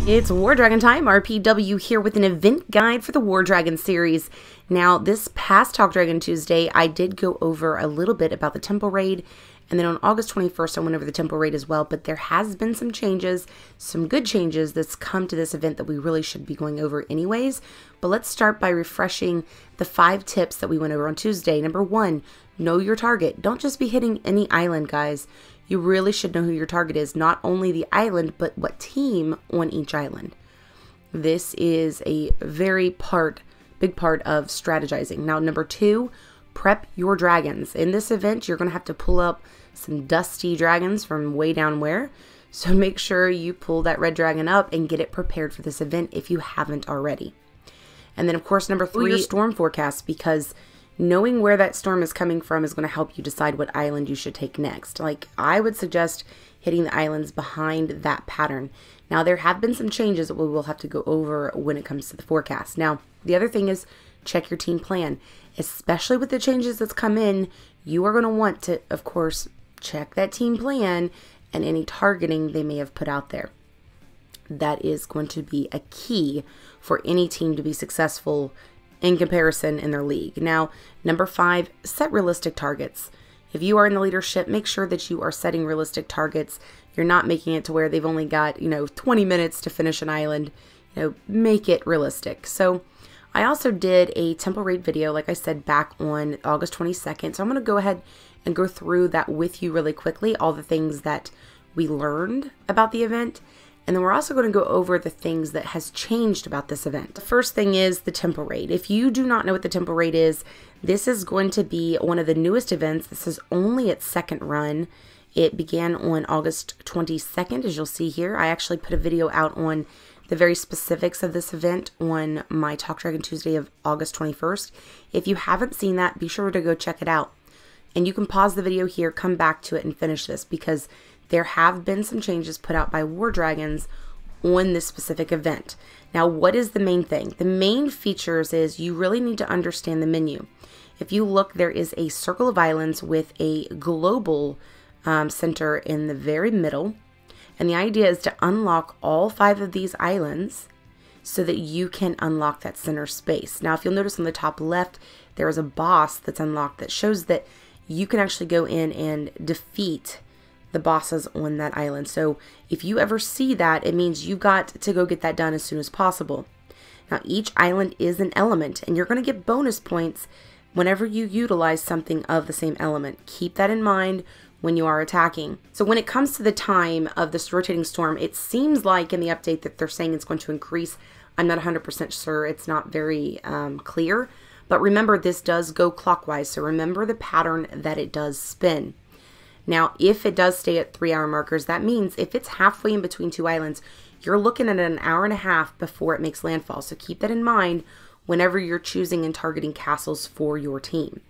It's War Dragon time. RPW here with an event guide for the War Dragon series. Now, this past Talk Dragon Tuesday, I did go over a little bit about the Temple Raid, and then on August 21st, I went over the Temple Raid as well, but there has been some changes, some good changes that's come to this event that we really should be going over anyways. But let's start by refreshing the 5 tips that we went over on Tuesday. Number 1, know your target. Don't just be hitting any island, guys. You really should know who your target is, not only the island, but what team on each island. This is a very big part of strategizing. Now, number 2, prep your dragons. In this event, you're going to have to pull up some dusty dragons from way down where. So make sure you pull that red dragon up and get it prepared for this event if you haven't already. And then, of course, number 3, your storm forecast, because knowing where that storm is coming from is going to help you decide what island you should take next. Like, I would suggest hitting the islands behind that pattern. Now, there have been some changes that we will have to go over when it comes to the forecast. Now, the other thing is check your team plan. Especially with the changes that's come in, you are going to want to, of course, check that team plan and any targeting they may have put out there. That is going to be a key for any team to be successful in comparison in their league. Now, number 5, set realistic targets. If you are in the leadership, make sure that you are setting realistic targets. You're not making it to where they've only got, 20 minutes to finish an island. Make it realistic. So I also did a Temple Raid video, like I said, back on August 22nd. So I'm going to go ahead and go through that with you really quickly, all the things that we learned about the event. And then we're also going to go over the things that has changed about this event. The first thing is the Temple Raid. If you do not know what the Temple Raid is, this is going to be one of the newest events. This is only its second run. It began on August 22nd, as you'll see here. I actually put a video out on the very specifics of this event on my Talk Dragon Tuesday of August 21st. If you haven't seen that, be sure to go check it out. And you can pause the video here, come back to it, and finish this, because there have been some changes put out by War Dragons on this specific event. Now, what is the main thing? The main features is you really need to understand the menu. If you look, there is a circle of islands with a global center in the very middle. And the idea is to unlock all 5 of these islands so that you can unlock that center space. Now, if you'll notice on the top left, there is a boss that's unlocked that shows that you can actually go in and defeat the bosses on that island. So if you ever see that, it means you got to go get that done as soon as possible. Now, each island is an element, and you're going to get bonus points whenever you utilize something of the same element. Keep that in mind when you are attacking. So when it comes to the time of this rotating storm, it seems like in the update that they're saying it's going to increase. I'm not 100% sure. It's not very clear. But remember, this does go clockwise. So remember the pattern that it does spin. Now, if it does stay at 3-hour markers, that means if it's halfway in between 2 islands, you're looking at an hour and a half before it makes landfall. So keep that in mind whenever you're choosing and targeting castles for your team,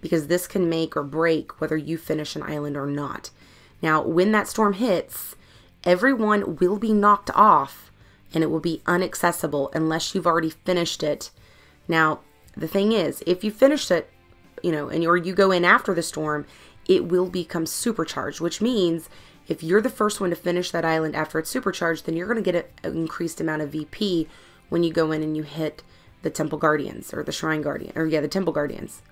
because this can make or break whether you finish an island or not. Now, when that storm hits, everyone will be knocked off and it will be inaccessible unless you've already finished it. Now, the thing is, if you finished it, or you go in after the storm, it will become supercharged, which means if you're the first one to finish that island after it's supercharged, then you're going to get an increased amount of VP when you go in and you hit the Temple Guardians or the Shrine Guardian, or the Temple Guardians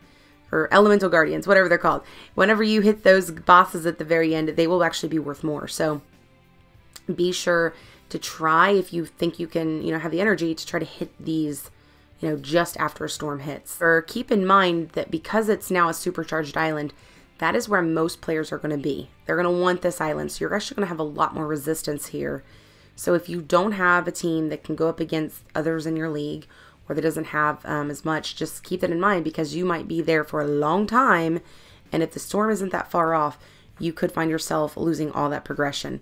or Elemental Guardians, whatever they're called. Whenever you hit those bosses at the very end, they will actually be worth more. So be sure to try, if you think you can, have the energy to try to hit these, just after a storm hits. Or keep in mind that because it's now a supercharged island, that is where most players are going to be. They're going to want this island, so you're actually going to have a lot more resistance here. So if you don't have a team that can go up against others in your league, or that doesn't have as much, just keep that in mind, because you might be there for a long time, and if the storm isn't that far off, you could find yourself losing all that progression.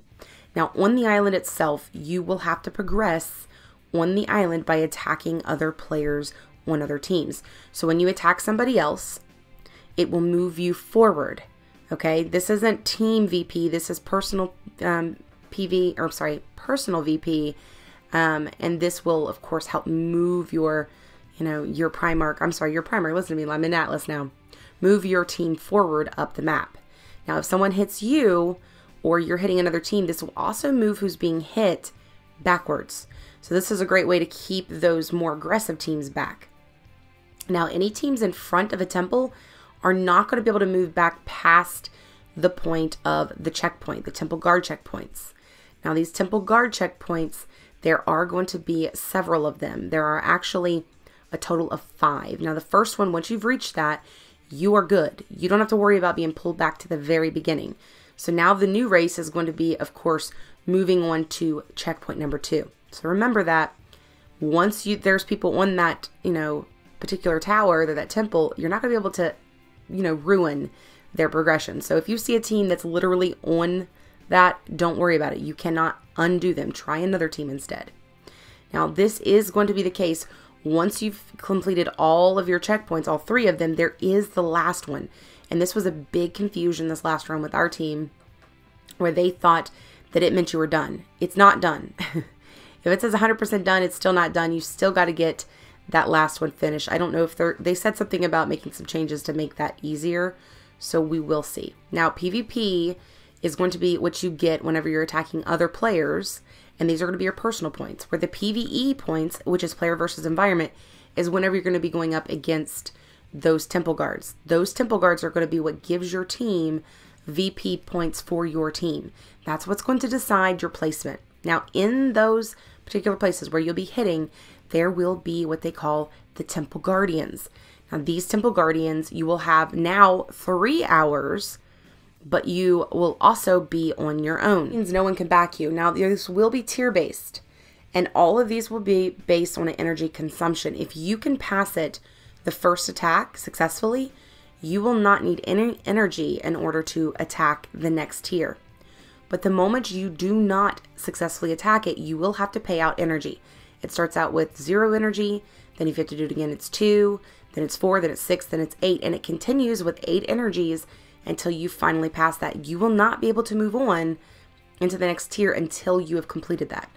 Now, on the island itself, you will have to progress on the island by attacking other players on other teams. So when you attack somebody else, it will move you forward. Okay, this isn't team VP. This is personal personal VP, and this will of course help move your, your Primarch. I'm sorry, your Primarch. Listen to me. I'm in Atlas now. Move your team forward up the map. Now, if someone hits you, or you're hitting another team, this will also move who's being hit backwards. So this is a great way to keep those more aggressive teams back. Now, any teams in front of a temple are not going to be able to move back past the point of the checkpoint, the temple guard checkpoints. Now, these temple guard checkpoints, there are going to be several of them. There are actually a total of 5. Now, the first one, once you've reached that, you are good. You don't have to worry about being pulled back to the very beginning. So now the new race is going to be, of course, moving on to checkpoint number 2. So remember that once there's people on that, particular tower or that temple, you're not going to be able to, ruin their progression. So if you see a team that's literally on that, don't worry about it. You cannot undo them. Try another team instead. Now, this is going to be the case once you've completed all of your checkpoints, all 3 of them. There is the last one. And this was a big confusion this last run with our team, where they thought that it meant you were done. It's not done. If it says 100% done, it's still not done. You still got to get that last one finished. I don't know if they said something about making some changes to make that easier, so we will see. Now, PvP is going to be what you get whenever you're attacking other players, and these are going to be your personal points, where the PvE points, which is player versus environment, is whenever you're going to be going up against those temple guards. Those temple guards are going to be what gives your team VP points for your team. That's what's going to decide your placement. Now, in those particular places where you'll be hitting, there will be what they call the Temple Guardians. Now, these Temple Guardians, you will have now 3 hours, but you will also be on your own. It means no one can back you. Now, this will be tier-based, and all of these will be based on an energy consumption. If you can pass it the first attack successfully, you will not need any energy in order to attack the next tier. But the moment you do not successfully attack it, you will have to pay out energy. It starts out with 0 energy, then if you have to do it again, it's 2, then it's 4, then it's 6, then it's 8, and it continues with 8 energies until you finally pass that. You will not be able to move on into the next tier until you have completed that.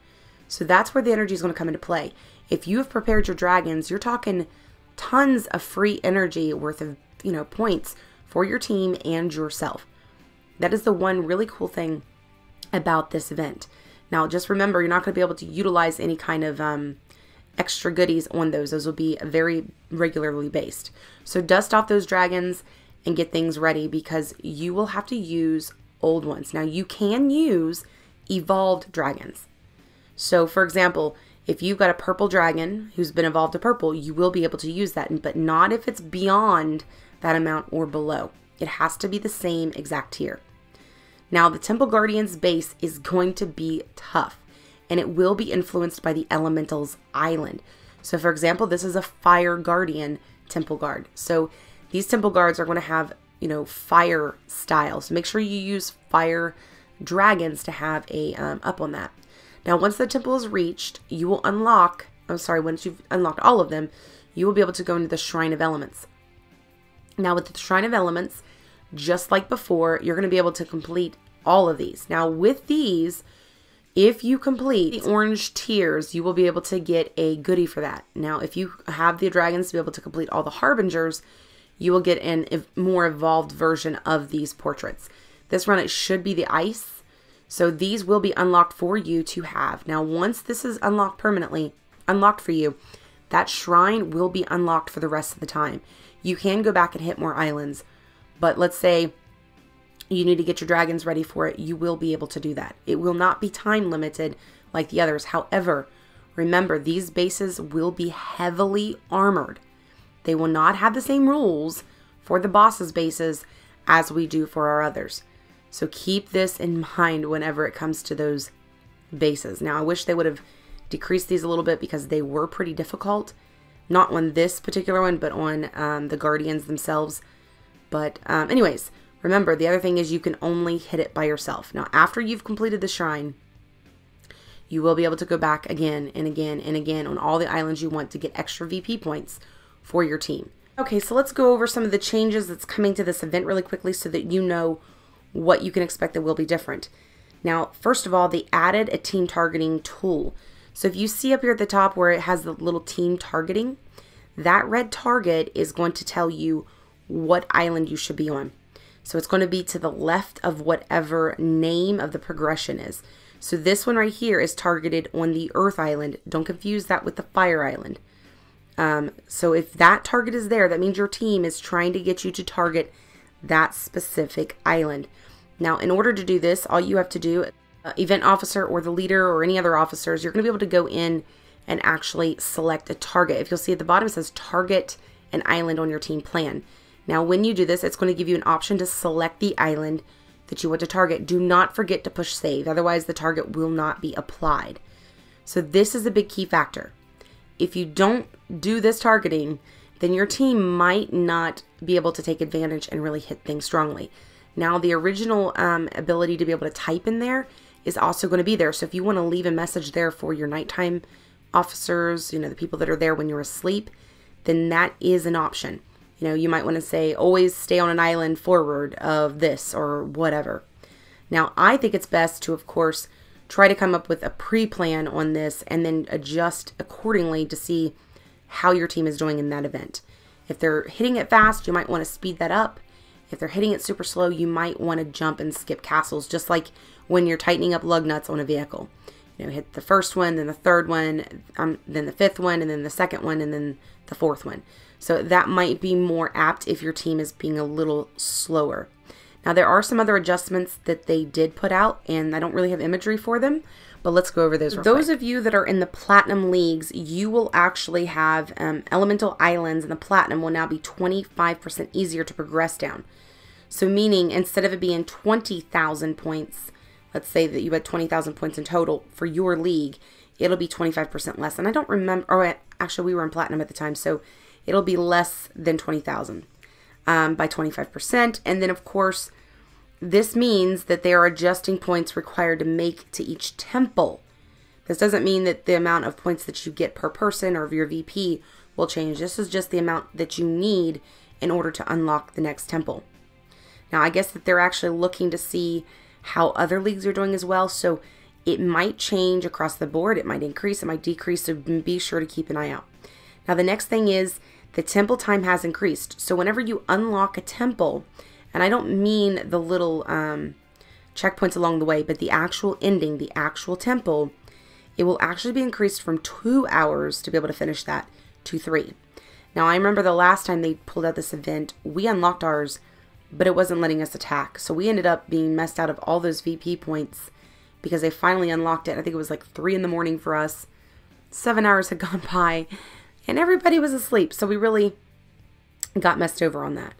So that's where the energy is going to come into play. If you have prepared your dragons, you're talking tons of free energy worth of, points for your team and yourself. That is the one really cool thing about this event. Now, just remember, you're not going to be able to utilize any kind of extra goodies on those. Those will be very regularly based. So dust off those dragons and get things ready, because you will have to use old ones. Now, you can use evolved dragons. So, for example, if you've got a purple dragon who's been evolved to purple, you will be able to use that, but not if it's beyond that amount or below. It has to be the same exact tier. Now, the Temple Guardian's base is going to be tough, and it will be influenced by the Elemental's Island. So, for example, this is a Fire Guardian Temple Guard. So, these Temple Guards are going to have, fire style. So, make sure you use Fire Dragons to have a up on that. Now, once the temple is reached, you will unlock, once you've unlocked all of them, you will be able to go into the Shrine of Elements. Now, with the Shrine of Elements, just like before, you're going to be able to complete all of these. Now, with these, if you complete the orange tiers, you will be able to get a goodie for that. Now, if you have the dragons to be able to complete all the Harbingers, you will get a more evolved version of these portraits. This run, it should be the ice. So these will be unlocked for you to have. Now, once this is unlocked permanently, unlocked for you, that shrine will be unlocked for the rest of the time. You can go back and hit more islands, but let's say you need to get your dragons ready for it, you will be able to do that. It will not be time limited like the others. However, remember, these bases will be heavily armored. They will not have the same rules for the boss's bases as we do for our others. So keep this in mind whenever it comes to those bases. Now, I wish they would have decreased these a little bit because they were pretty difficult. Not on this particular one, but on the Guardians themselves. But anyways, remember, the other thing is you can only hit it by yourself. Now, after you've completed the shrine, you will be able to go back again and again and again on all the islands you want to get extra VP points for your team. Okay, so let's go over some of the changes that's coming to this event really quickly so that you know what you can expect that will be different. Now, first of all, they added a team targeting tool. So if you see up here at the top where it has the little team targeting, that red target is going to tell you what island you should be on. So it's going to be to the left of whatever name of the progression is. So this one right here is targeted on the Earth Island. Don't confuse that with the Fire Island. So if that target is there, that means your team is trying to get you to target that specific island. Now, in order to do this, all you have to do, event officer or the leader or any other officers, you're going to be able to go in and actually select a target. If you'll see at the bottom, it says target an island on your team plan. Now, when you do this, it's going to give you an option to select the island that you want to target. Do not forget to push save, otherwise the target will not be applied. So this is a big key factor. If you don't do this targeting, then your team might not be able to take advantage and really hit things strongly. Now, the original ability to be able to type in there is also going to be there. So if you want to leave a message there for your nighttime officers, the people that are there when you're asleep, then that is an option. You might want to say, always stay on an island forward of this or whatever. Now, I think it's best to, of course, try to come up with a pre-plan on this and then adjust accordingly to see how your team is doing in that event. If they're hitting it fast, you might want to speed that up. If they're hitting it super slow, you might want to jump and skip castles, just like when you're tightening up lug nuts on a vehicle. Hit the first one, then the third one, then the fifth one, and then the second one, and then the fourth one. So that might be more apt if your team is being a little slower. Now, there are some other adjustments that they did put out, and I don't really have imagery for them, but let's go over those real quick. Those of you that are in the Platinum Leagues, you will actually have Elemental Islands, and the Platinum will now be 25% easier to progress down. So meaning, instead of it being 20,000 points, let's say that you had 20,000 points in total for your league, it'll be 25% less. And I don't remember, or actually we were in Platinum at the time, so it'll be less than 20,000 by 25%. And then, of course, this means that they are adjusting points required to make to each temple. This doesn't mean that the amount of points that you get per person or your VP will change. This is just the amount that you need in order to unlock the next temple. Now, I guess that they're actually looking to see how other leagues are doing as well, so it might change across the board. It might increase, it might decrease, so be sure to keep an eye out. Now, the next thing is the temple time has increased. So whenever you unlock a temple, and I don't mean the little checkpoints along the way, but the actual ending, the actual temple, it will actually be increased from 2 hours to be able to finish that to 3. Now, I remember the last time they pulled out this event, we unlocked ours, but it wasn't letting us attack. So we ended up being messed out of all those VP points because they finally unlocked it. I think it was like 3 in the morning for us. 7 hours had gone by and everybody was asleep. So we really got messed over on that.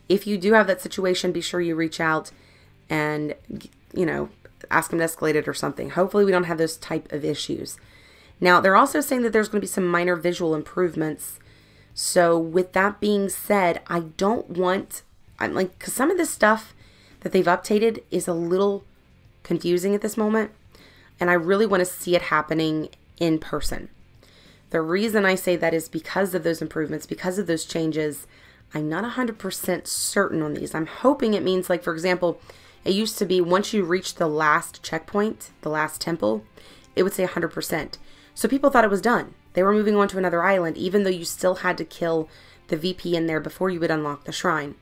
If you do have that situation, be sure you reach out and, ask them to escalate it or something. Hopefully we don't have those type of issues. Now, they're also saying that there's going to be some minor visual improvements. So with that being said, I don't want... because some of this stuff that they've updated is a little confusing at this moment, and I really want to see it happening in person. The reason I say that is because of those improvements, because of those changes. I'm not 100% certain on these. I'm hoping it means, like, for example, it used to be once you reached the last checkpoint, the last temple, it would say 100%. So people thought it was done. They were moving on to another island, even though you still had to kill the VP in there before you would unlock the shrine.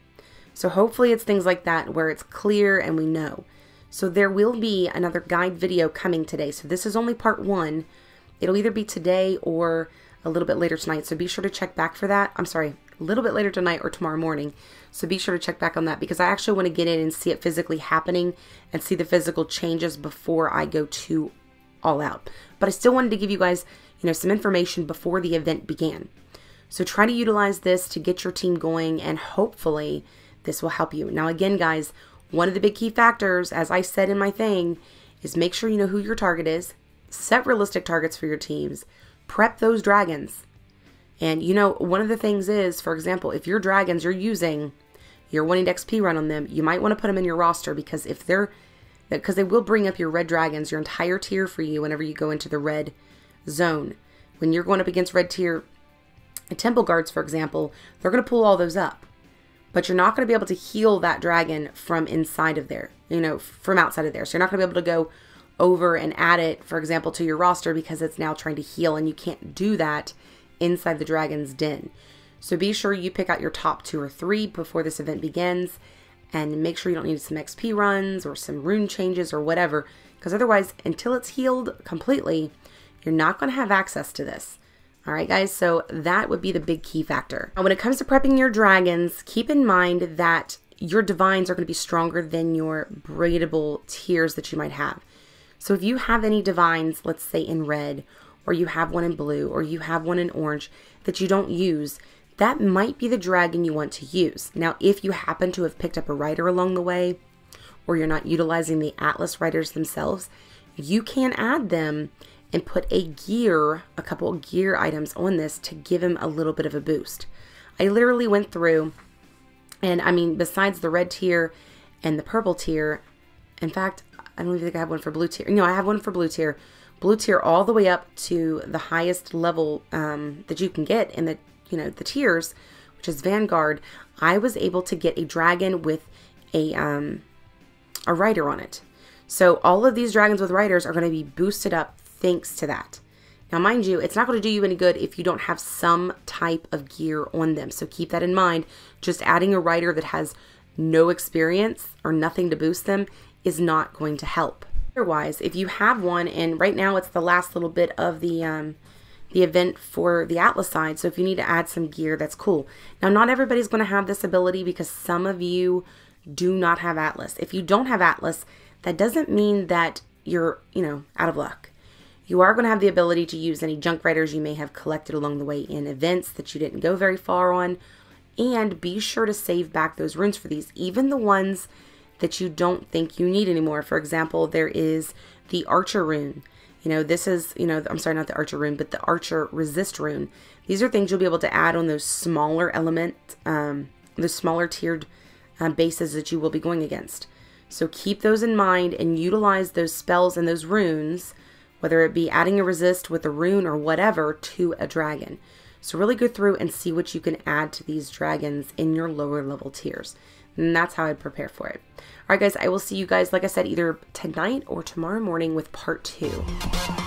So hopefully it's things like that where it's clear and we know. So there will be another guide video coming today. So this is only part 1. It'll either be today or a little bit later tonight. So be sure to check back for that. I'm sorry, a little bit later tonight or tomorrow morning. So be sure to check back on that because I actually want to get in and see it physically happening and see the physical changes before I go to all out. But I still wanted to give you guys, some information before the event began. So try to utilize this to get your team going and hopefully this will help you. Now, again, guys, one of the big key factors, as I said in my thing, is make sure you know who your target is, set realistic targets for your teams, prep those dragons. And, one of the things is, for example, if your dragons you're using, you're wanting to XP run on them, you might want to put them in your roster because because they will bring up your red dragons, your entire tier for you whenever you go into the red zone. When you're going up against red tier temple guards, for example, they're going to pull all those up. But you're not going to be able to heal that dragon from inside of there, from outside of there. So you're not going to be able to go over and add it, for example, to your roster because it's now trying to heal and you can't do that inside the dragon's den. So be sure you pick out your top 2 or 3 before this event begins and make sure you don't need some XP runs or some rune changes or whatever. because otherwise, until it's healed completely, you're not going to have access to this. All right, guys, so that would be the big key factor. Now, when it comes to prepping your dragons, keep in mind that your divines are going to be stronger than your breedable tiers that you might have. So if you have any divines, let's say in red, or you have one in blue, or you have one in orange that you don't use, that might be the dragon you want to use. Now, if you happen to have picked up a rider along the way, or you're not utilizing the Atlas riders themselves, you can add them and put a couple of gear items on this to give him a little bit of a boost. I literally went through, and I mean, besides the red tier and the purple tier, in fact, I don't even think I have one for blue tier. No, I have one for blue tier. Blue tier all the way up to the highest level that you can get in the, the tiers, which is Vanguard. I was able to get a dragon with a rider on it. So all of these dragons with riders are going to be boosted up thanks to that. Now, mind you, it's not going to do you any good if you don't have some type of gear on them. So keep that in mind. Just adding a rider that has no experience or nothing to boost them is not going to help. Otherwise, if you have one, and right now it's the last little bit of the event for the Atlas side, so if you need to add some gear, that's cool. Now, not everybody's going to have this ability because some of you do not have Atlas. If you don't have Atlas, that doesn't mean that you're, out of luck. You are going to have the ability to use any junk riders you may have collected along the way in events that you didn't go very far on, and be sure to save back those runes for these, even the ones that you don't think you need anymore. For example, there is the Archer rune. This is, I'm sorry, not the Archer rune, but the Archer resist rune. These are things you'll be able to add on those smaller those smaller tiered bases that you will be going against. So keep those in mind and utilize those spells and those runes, whether it be adding a resist with a rune or whatever, to a dragon. So really go through and see what you can add to these dragons in your lower level tiers. And that's how I'd prepare for it. All right, guys, I will see you guys, like I said, either tonight or tomorrow morning with part 2.